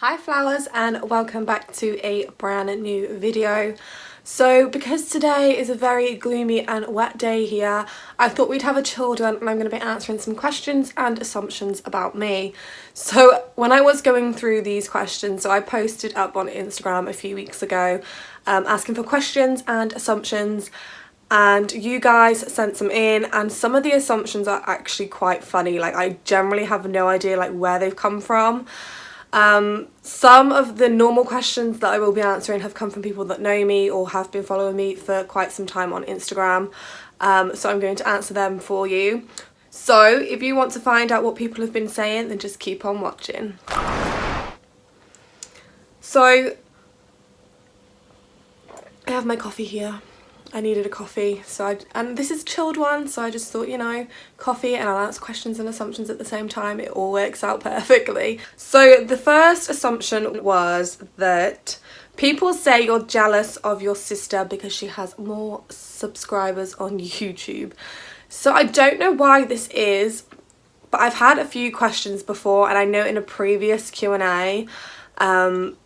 Hi flowers, and welcome back to a brand new video. So because today is a very gloomy and wet day here, I thought we'd have a chilled one and I'm going to be answering some questions and assumptions about me. So when I was going through these questions, so I posted up on Instagram a few weeks ago asking for questions and assumptions, and you guys sent some in, and some of the assumptions are actually quite funny. Like, I generally have no idea like where they've come from. Some of the normal questions that I will be answering have come from people that know me or have been following me for quite some time on Instagram, so I'm going to answer them for you. So if you want to find out what people have been saying, then just keep on watching. So I have my coffee here. I needed a coffee, and this is a chilled one, so I just thought, you know, coffee and I'll answer questions and assumptions at the same time. It all works out perfectly. So the first assumption was that people say you're jealous of your sister because she has more subscribers on YouTube. So I don't know why this is, but I've had a few questions before, and I know in a previous Q&A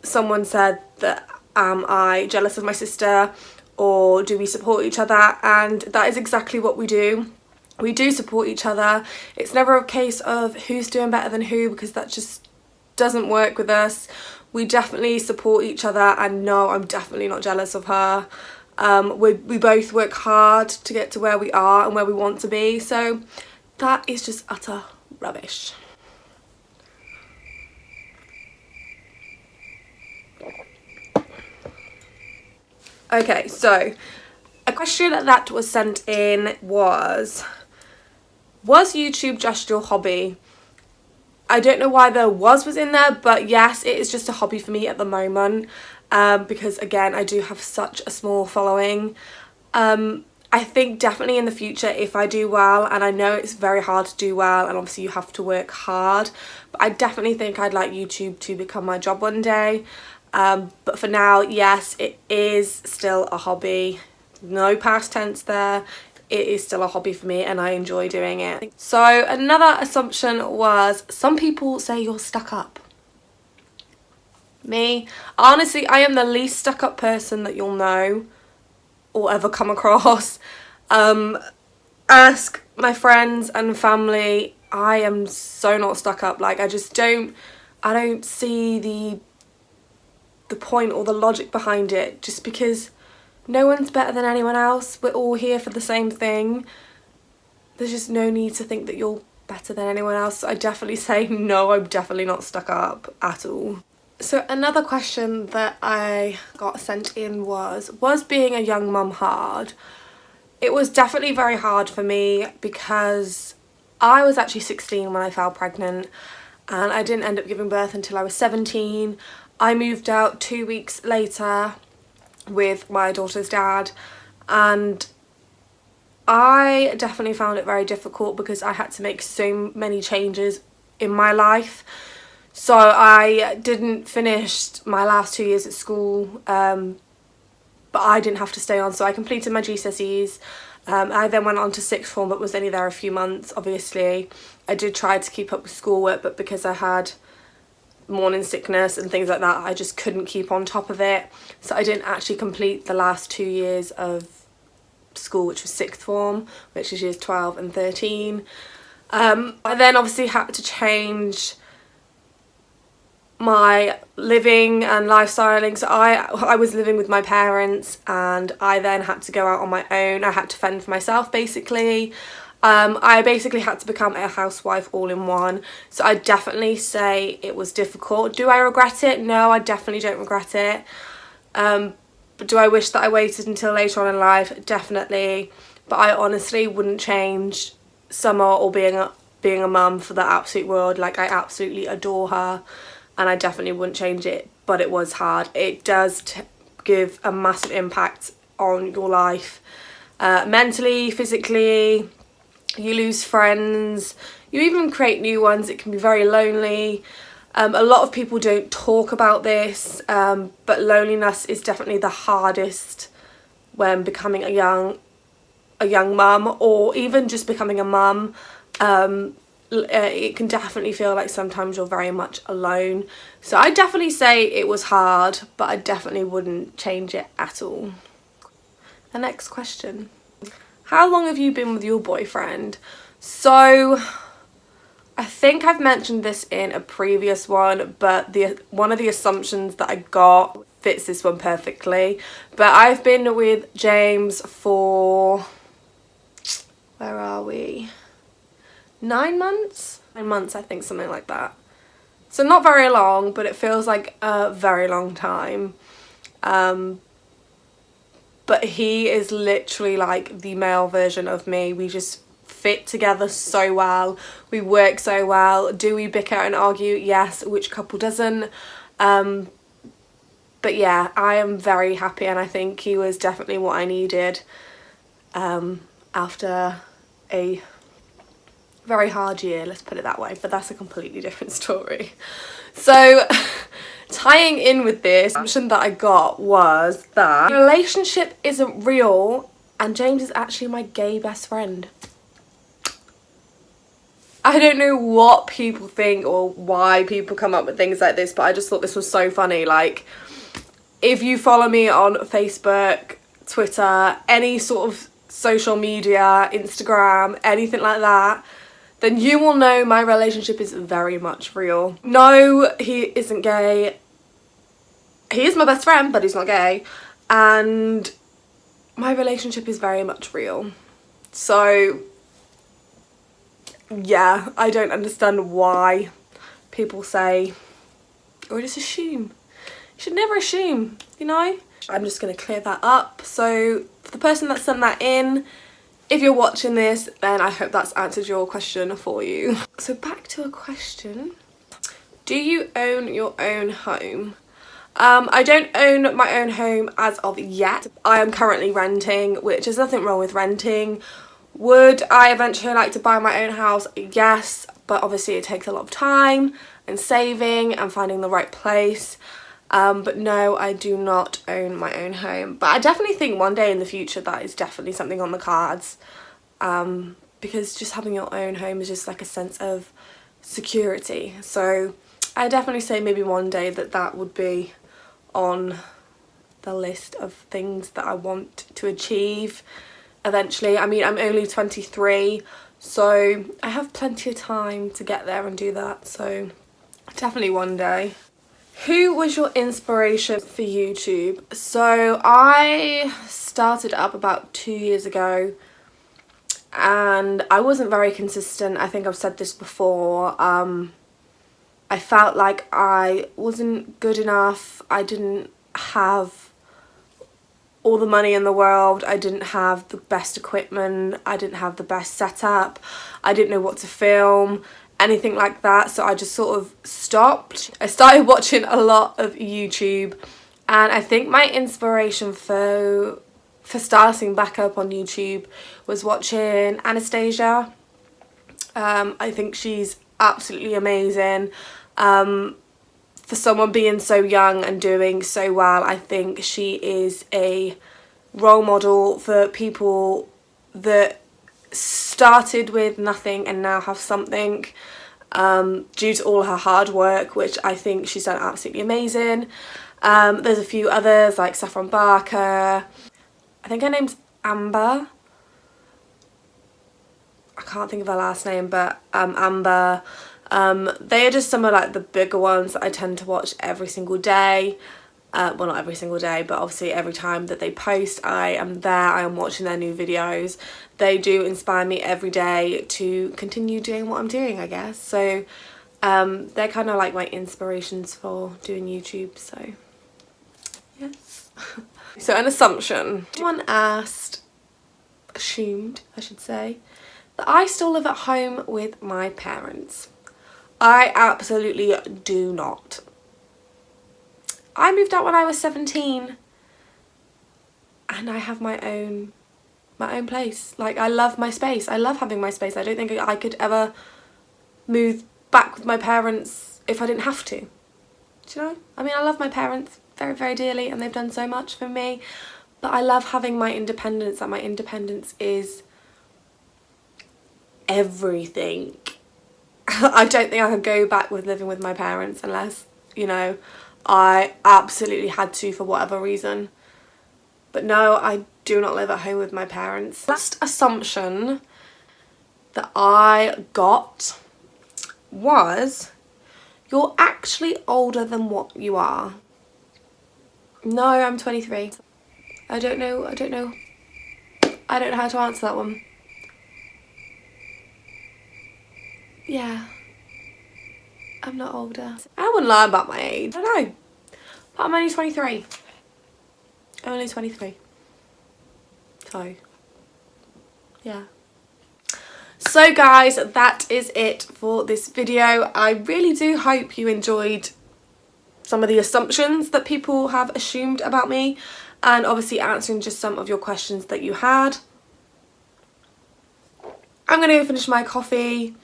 someone said that am I jealous of my sister, or do we support each other? And that is exactly what we do. We do support each other. It's never a case of who's doing better than who, because that just doesn't work with us. We definitely support each other, and no, I'm definitely not jealous of her. We both work hard to get to where we are and where we want to be, so that is just utter rubbish. Okay, so a question that was sent in was YouTube just your hobby? I don't know why the was in there, but yes, it is just a hobby for me at the moment, because again, I do have such a small following. I think definitely in the future, if I do well, and I know it's very hard to do well, and obviously you have to work hard, but I definitely think I'd like YouTube to become my job one day. But for now, yes, it is still a hobby. No past tense there. It is still a hobby for me and I enjoy doing it. So another assumption was some people say you're stuck up. Me? Honestly, I am the least stuck up person that you'll know or ever come across. Ask my friends and family, I am so not stuck up. Like, I don't see the point or the logic behind it, just because no one's better than anyone else. We're all here for the same thing. There's just no need to think that you're better than anyone else. So I definitely say no, I'm definitely not stuck up at all. So another question that I got sent in was being a young mum hard? It was definitely very hard for me, because I was actually 16 when I fell pregnant, and I didn't end up giving birth until I was 17. I moved out 2 weeks later with my daughter's dad, and I definitely found it very difficult because I had to make so many changes in my life. So I didn't finish my last 2 years at school, but I didn't have to stay on, so I completed my GCSEs. I then went on to sixth form, but was only there a few months. Obviously I did try to keep up with schoolwork, but because I had morning sickness and things like that, I just couldn't keep on top of it, so I didn't actually complete the last 2 years of school, which was sixth form, which is years 12 and 13. I then obviously had to change my living and lifestyling, so I was living with my parents, and I then had to go out on my own. I had to fend for myself, basically. I basically had to become a housewife all in one, so I definitely say it was difficult. Do I regret it? No, I definitely don't regret it. But do I wish that I waited until later on in life? Definitely. But I honestly wouldn't change Summer or being a mum for the absolute world. Like, I absolutely adore her, and I definitely wouldn't change it, but it was hard. It does give a massive impact on your life, mentally, physically. You lose friends, you even create new ones. It can be very lonely. A lot of people don't talk about this, but loneliness is definitely the hardest when becoming a young mum, or even just becoming a mum. it can definitely feel like sometimes you're very much alone. So I definitely say it was hard, but I definitely wouldn't change it at all. The next question. How long have you been with your boyfriend? So I think I've mentioned this in a previous one, but one of the assumptions that I got fits this one perfectly. But I've been with James for, where are we? 9 months? 9 months, I think, something like that. So not very long, but it feels like a very long time. But he is literally like the male version of me. We just fit together so well. We work so well. Do we bicker and argue? Yes. Which couple doesn't? But yeah, I am very happy, and I think he was definitely what I needed after a very hard year, let's put it that way, but that's a completely different story. So tying in with this, the assumption that I got was that the relationship isn't real and James is actually my gay best friend. I don't know what people think or why people come up with things like this, but I just thought this was so funny. Like, if you follow me on Facebook, Twitter, any sort of social media, Instagram, anything like that, then you will know my relationship is very much real. No, he isn't gay. He is my best friend, but he's not gay. And my relationship is very much real. So yeah, I don't understand why people say, or just assume. You should never assume, you know? I'm just gonna clear that up. So for the person that sent that in, if you're watching this, then I hope that's answered your question for you. So back to a question. Do you own your own home? I don't own my own home as of yet. I am currently renting, which is nothing wrong with renting. Would I eventually like to buy my own house? Yes, but obviously it takes a lot of time and saving and finding the right place. But no, I do not own my own home. But I definitely think one day in the future that is definitely something on the cards. Because just having your own home is just like a sense of security. So I definitely say maybe one day that would be on the list of things that I want to achieve eventually. I mean, I'm only 23, so I have plenty of time to get there and do that. So definitely one day. Who was your inspiration for YouTube? So I started up about 2 years ago and I wasn't very consistent. I think I've said this before. I felt like I wasn't good enough. I didn't have all the money in the world. I didn't have the best equipment. I didn't have the best setup. I didn't know what to film, anything like that. So I just sort of stopped. I started watching a lot of YouTube, and I think my inspiration for starting back up on YouTube was watching Anastasia. I think she's absolutely amazing. For someone being so young and doing so well, I think she is a role model for people that started with nothing and now have something, due to all her hard work, which I think she's done absolutely amazing. There's a few others like Saffron Barker. I think her name's Amber. I can't think of her last name, but Amber. They are just some of like the bigger ones that I tend to watch every single day. Well, not every single day, but obviously every time that they post, I am there, I am watching their new videos. They do inspire me every day to continue doing what I'm doing, I guess. So they're kind of like my inspirations for doing YouTube, so yes. So an assumption. Someone assumed, I should say, that I still live at home with my parents. I absolutely do not. I moved out when I was 17 and I have my own place. Like, I love my space. I love having my space. I don't think I could ever move back with my parents if I didn't have to. Do you know? I mean, I love my parents very, very dearly and they've done so much for me, but I love having my independence, and my independence is everything I don't think I could go back with living with my parents unless, you know, I absolutely had to for whatever reason. But no, I do not live at home with my parents. Last assumption that I got was, you're actually older than what you are. No, I'm 23. I don't know how to answer that one. Yeah, I'm not older. I wouldn't lie about my age. I don't know, but I'm only 23. I'm only 23. So, yeah. So guys, that is it for this video. I really do hope you enjoyed some of the assumptions that people have assumed about me, and obviously answering just some of your questions that you had. I'm going to finish my coffee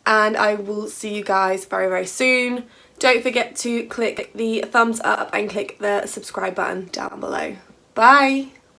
and I will see you guys very, very soon. Don't forget to click the thumbs up and click the subscribe button down below. Bye!